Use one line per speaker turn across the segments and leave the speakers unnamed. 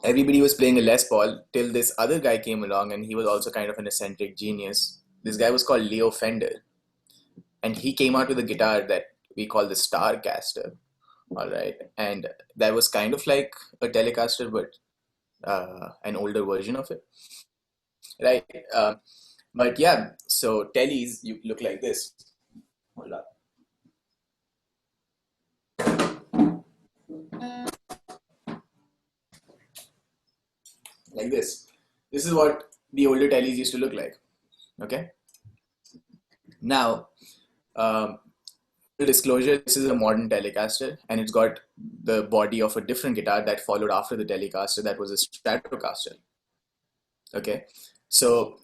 Everybody was playing a Les Paul till this other guy came along, and he was also kind of an eccentric genius. This guy was called Leo Fender, and he came out with a guitar that we call the Starcaster. All right, and that was kind of like a Telecaster, but an older version of it, right? But yeah, so tellies you look like this. Hold up. Like this. This is what the older tellies used to look like. Okay. Now, um, full disclosure, this is a modern Telecaster, and it's got the body of a different guitar that followed after the Telecaster. That was a Stratocaster. Okay. So,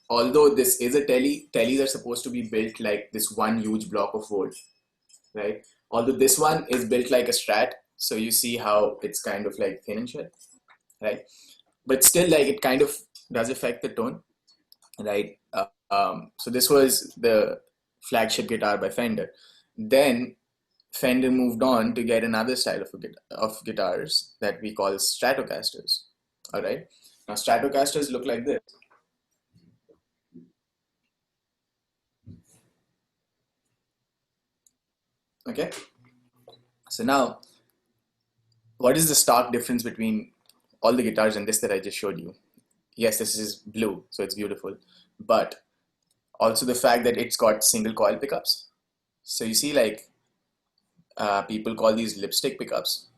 although this is a tellies are supposed to be built like this one huge block of wood, right? Although this one is built like a Strat, so you see how it's kind of like thin and shit, right? But still, like it kind of does affect the tone, right? So this was the flagship guitar by Fender. Then Fender moved on to get another style of guitars that we call Stratocasters. All right. Now Stratocasters look like this. Okay. So now, what is the stark difference between all the guitars and this that I just showed you? Yes, this is blue, so it's beautiful, but also the fact that it's got single coil pickups. So you see, like people call these lipstick pickups,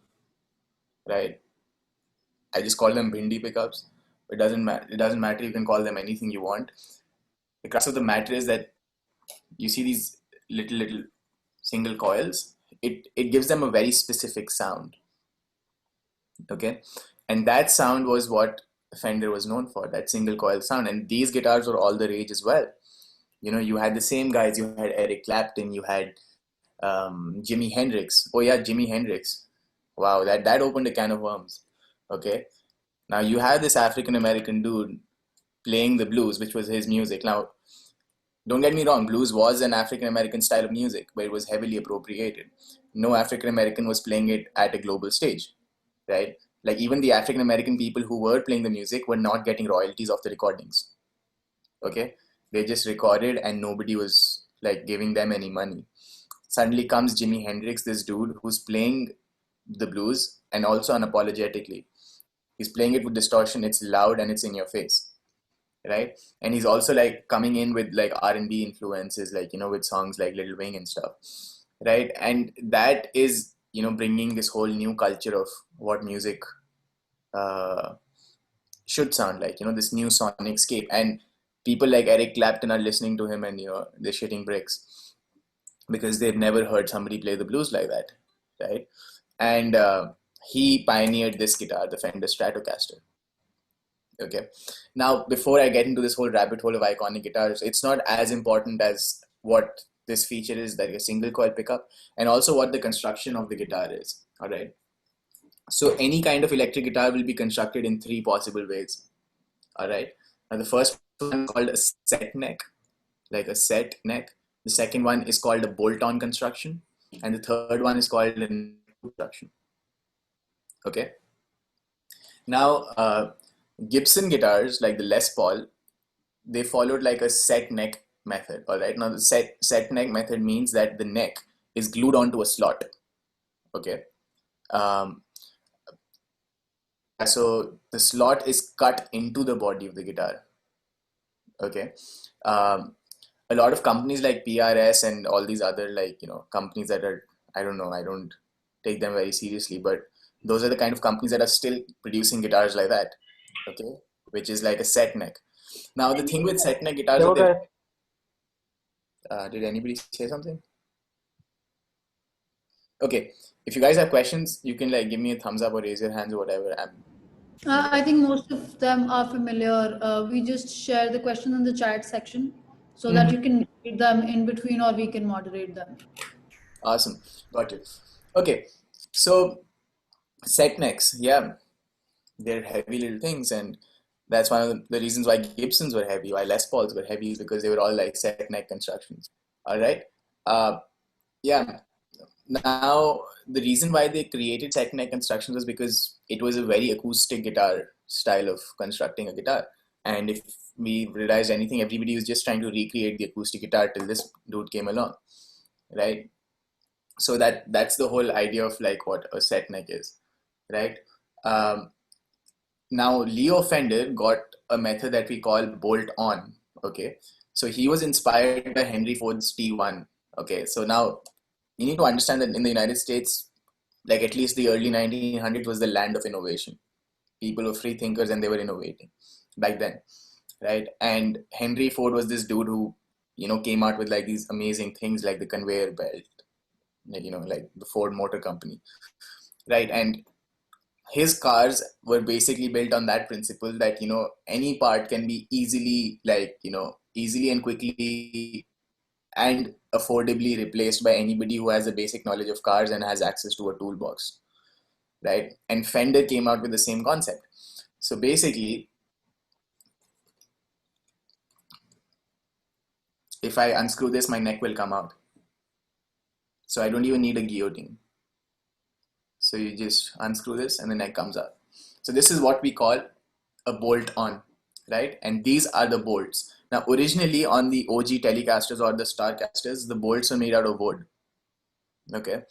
right? I just call them bindi pickups. It doesn't matter. It doesn't matter. You can call them anything you want. The crux of the matter is that you see these little single coils. It gives them a very specific sound. Okay, and that sound was what Fender was known for. That single coil sound, and these guitars were all the rage as well. You know, you had the same guys. You had Eric Clapton. You had Jimi Hendrix. Oh yeah, Jimi Hendrix. Wow, that opened a can of worms. Okay, now you have this African American dude playing the blues, which was his music. Now, don't get me wrong, blues was an African American style of music, but it was heavily appropriated. No African American was playing it at a global stage, right? Like even the African American people who were playing the music were not getting royalties of the recordings. Okay, they just recorded and nobody was like giving them any money. Suddenly comes Jimi Hendrix, this dude who's playing the blues and also unapologetically. He's playing it with distortion, it's loud and it's in your face, right? And he's also like coming in with like R&B influences, like, you know, with songs like Little Wing and stuff, right? And that is, you know, bringing this whole new culture of what music uh, should sound like, you know, this new sonic scape. And people like Eric Clapton are listening to him and, you know, they're shitting bricks because they've never heard somebody play the blues like that, right? And he pioneered this guitar, the Fender Stratocaster. Okay. Now, before I get into this whole rabbit hole of iconic guitars, it's not as important as what this feature is, like a single coil pickup, and also what the construction of the guitar is. All right. So any kind of electric guitar will be constructed in three possible ways. All right. Now, the first one is called a set neck, like a set neck. The second one is called a bolt-on construction, and the third one is called a neck construction. Okay. Now, Gibson guitars like the Les Paul, they followed like a set neck method. All right. Now the set neck method means that the neck is glued onto a slot. Okay. Um, so the slot is cut into the body of the guitar. Okay. Um, a lot of companies like PRS and all these other, like, you know, companies that are, I don't know, I don't take them very seriously, but those are the kind of companies that are still producing guitars like that. Okay. Which is like a set neck. Now the thing with set neck guitars that
Hello
they
guys.
did anybody say something? Okay. If you guys have questions, you can like give me a thumbs up or raise your hands or whatever. I'm
I
here.
think most of them are familiar. We just share the question in the chat section so that
Mhm.
you can read them in between or we can moderate them.
Awesome. Got it. Okay. So set necks, yeah, they're heavy little things, and that's one of the reasons why Gibsons were heavy, why Les Pauls were heavy, is because they were all like set neck constructions. All right. Uh, yeah. Now, the reason why they created set neck constructions was because it was a very acoustic guitar style of constructing a guitar. And if we realized anything, everybody was just trying to recreate the acoustic guitar till this dude came along, right? So that's the whole idea of like what a set neck is, right? Um, Now Leo Fender got a method that we call bolt on. Okay, so he was inspired by Henry Ford's T1. Okay, so now you need to understand that in the United States, like at least the early 1900s was the land of innovation. People were free thinkers and they were innovating back then, right? And Henry Ford was this dude who, came out with like these amazing things like the conveyor belt, like the Ford Motor Company, right? And his cars were basically built on that principle that any part can be easily and quickly and affordably replaced by anybody who has a basic knowledge of cars and has access to a toolbox, right? And Fender came out with the same concept. So basically, if I unscrew this, my neck will come out, so I don't even need a guillotine. So you just unscrew this and the neck comes out. So this is what we call a bolt on, right? And these are the bolts. Now, originally on the OG Telecasters or the Starcasters, the bolts are made out of wood. Okay.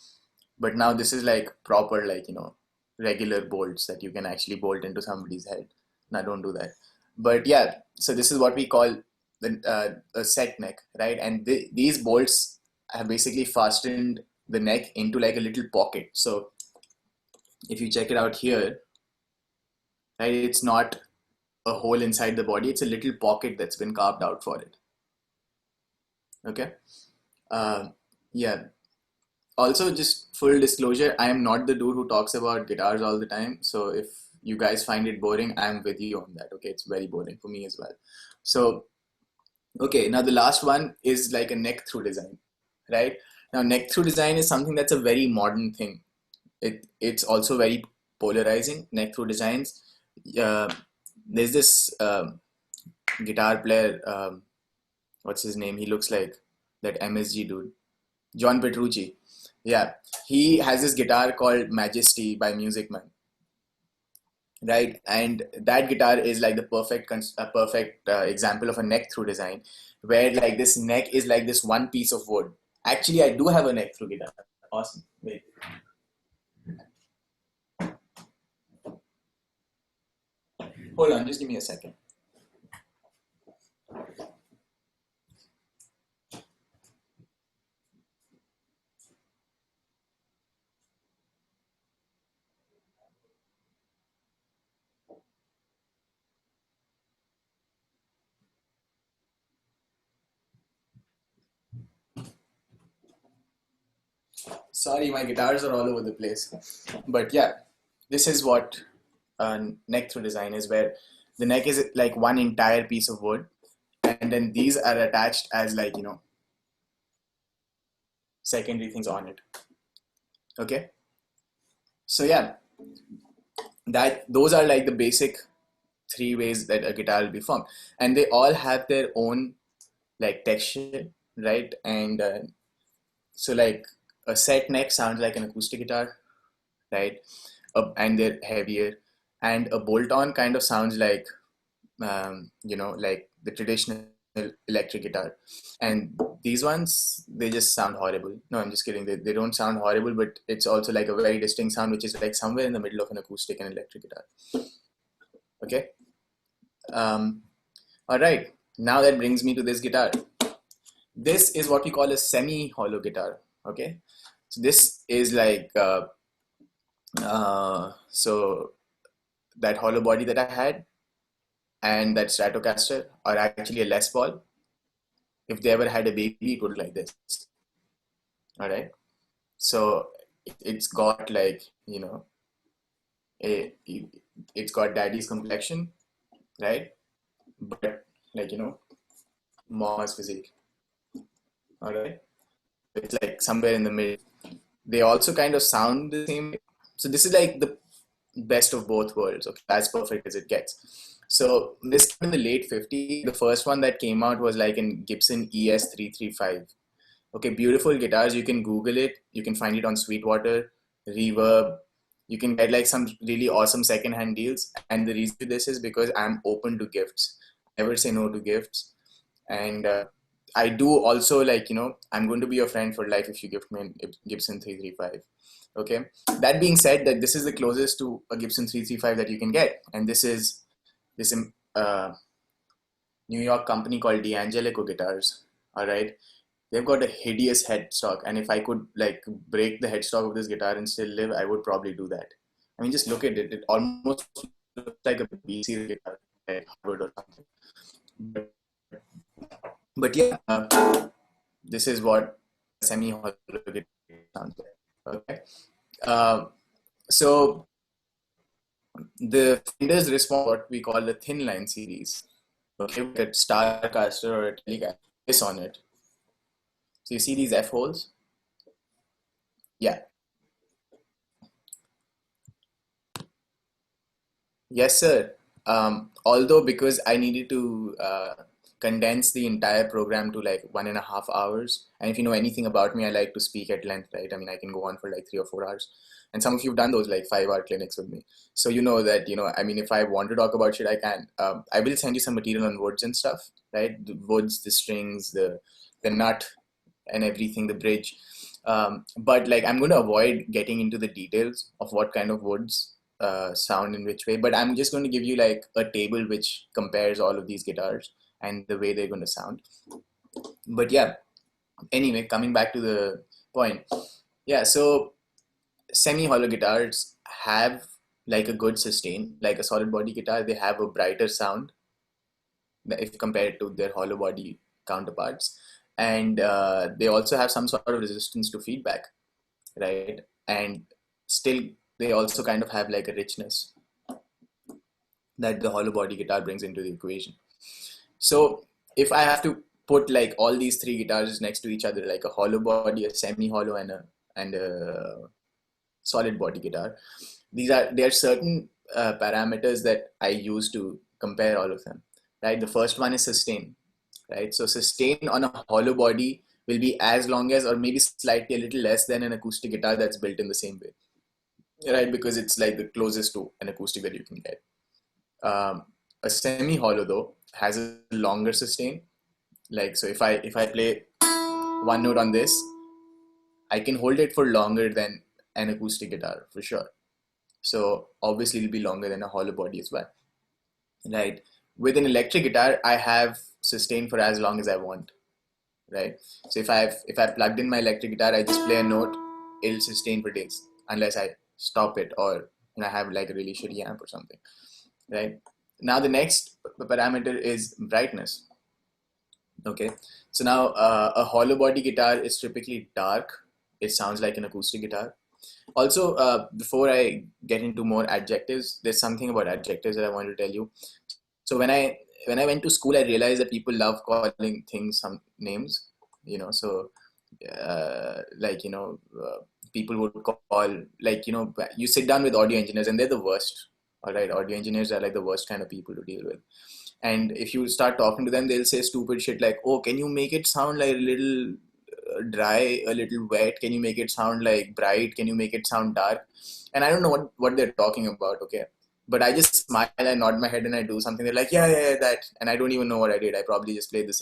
But now this is like proper, like, regular bolts that you can actually bolt into somebody's head. Now, don't do that. But yeah, so this is what we call a set neck, right? And these bolts have basically fastened the neck into like a little pocket. So if you check it out here, right, it's not a hole inside the body, it's a little pocket that's been carved out for it. Okay. Yeah. Also, just full disclosure, I am not the dude who talks about guitars all the time. So if you guys find it boring, I'm with you on that. Okay, it's very boring for me as well. So, okay, now the last one is like a neck through design, right? Now, neck through design is something that's a very modern thing. It's also very polarizing. Neck through designs. There's this guitar player. What's his name? He looks like that MSG dude, John Petrucci. Yeah, he has this guitar called Majesty by Music Man, right? And that guitar is like the perfect example of a neck through design, where like this neck is like this one piece of wood. Actually, I do have a neck through guitar. Awesome. Wait. Hold on, just give me a second. Sorry, my guitars are all over the place. But yeah, this is what neck through design is, where the neck is like one entire piece of wood, and then these are attached as like, secondary things on it. Okay. So yeah, those are like the basic three ways that a guitar will be formed, and they all have their own like texture, right? And so like a set neck sounds like an acoustic guitar, right? And they're heavier, and a bolt-on kind of sounds like like the traditional electric guitar. And these ones, they just sound horrible. No, I'm just kidding. They don't sound horrible, but it's also like a very distinct sound, which is like somewhere in the middle of an acoustic and electric guitar. Okay. All right. Now that brings me to this guitar. This is what we call a semi-hollow guitar. Okay. So this is like, so that hollow body that I had and that Stratocaster are actually a Les Paul. If they ever had a baby, it would look like this. All right. So it's got like, it's got daddy's complexion, right? But like, mom's physique. All right. It's like somewhere in the middle. They also kind of sound the same. So this is like the best of both worlds. Okay, as perfect as it gets. So this in the late 50s, the first one that came out was like in Gibson ES335. Okay, beautiful guitars. You can Google it. You can find it on Sweetwater, Reverb. You can get like some really awesome secondhand deals. And the reason for this is because I'm open to gifts. Never say no to gifts. And I do also, like, I'm going to be your friend for life if you gift me a Gibson 335. Okay. That being said, that this is the closest to a Gibson 335 that you can get. And this is this uh, New York company called D'Angelico Guitars. All right. They've got a hideous headstock, and if I could like break the headstock of this guitar and still live, I would probably do that. I mean, just look at it. It almost looks like a BC guitar, like Harvard or something. But yeah, this is what semi-hollow guitar sounds like. Okay. Uh, so the Fenders respond to what we call the thin line series. Okay, with a Starcaster or a Telecaster this on it. So you see these F holes? Yeah. Yes, sir. Although because I needed to condense the entire program to like 1.5 hours, and if you know anything about me, I like to speak at length, right? I mean, I can go on for like 3 or 4 hours, and some of you've done those like 5 hour clinics with me, so you know that I mean, if I want to talk about shit, I can. I will send you some material on woods and stuff, right? The woods, the strings, the nut, and everything, the bridge. But like, I'm going to avoid getting into the details of what kind of woods sound in which way, but I'm just going to give you like a table which compares all of these guitars and the way they're going to sound. But yeah, anyway, coming back to the point. Yeah, so semi-hollow guitars have like a good sustain, like a solid body guitar. They have a brighter sound if compared to their hollow body counterparts, and they also have some sort of resistance to feedback, right? And still, they also kind of have like a richness that the hollow body guitar brings into the equation. So if I have to put like all these three guitars next to each other, like a hollow body, a semi-hollow, and a solid body guitar, there are certain parameters that I use to compare all of them. Right, the first one is sustain. Right, so sustain on a hollow body will be as long as, or maybe slightly a little less than, an acoustic guitar that's built in the same way. Right, because it's like the closest to an acoustic that you can get. A semi-hollow though has a longer sustain. Like, so if I play one note on this, I can hold it for longer than an acoustic guitar for sure. So obviously it'll be longer than a hollow body as well. Right. With an electric guitar, I have sustain for as long as I want. Right. So if I plugged in my electric guitar, I just play a note, it'll sustain for days unless I stop it, or I have like a really shitty amp or something. Right. Now the next parameter is brightness. Okay, so now a hollow body guitar is typically dark. It sounds like an acoustic guitar. Also, before I get into more adjectives, there's something about adjectives that I want to tell you. So when I went to school, I realized that people love calling things some names. So like people would call, like, you sit down with audio engineers and they're the worst. All right, audio engineers are like the worst kind of people to deal with. And if you start talking to them, they'll say stupid shit like, oh, can you make it sound like a little dry, a little wet? Can you make it sound like bright? Can you make it sound dark? And I don't know what they're talking about, okay? But I just smile and nod my head and I do something. They're like, yeah, that. And I don't even know what I did. I probably just played the same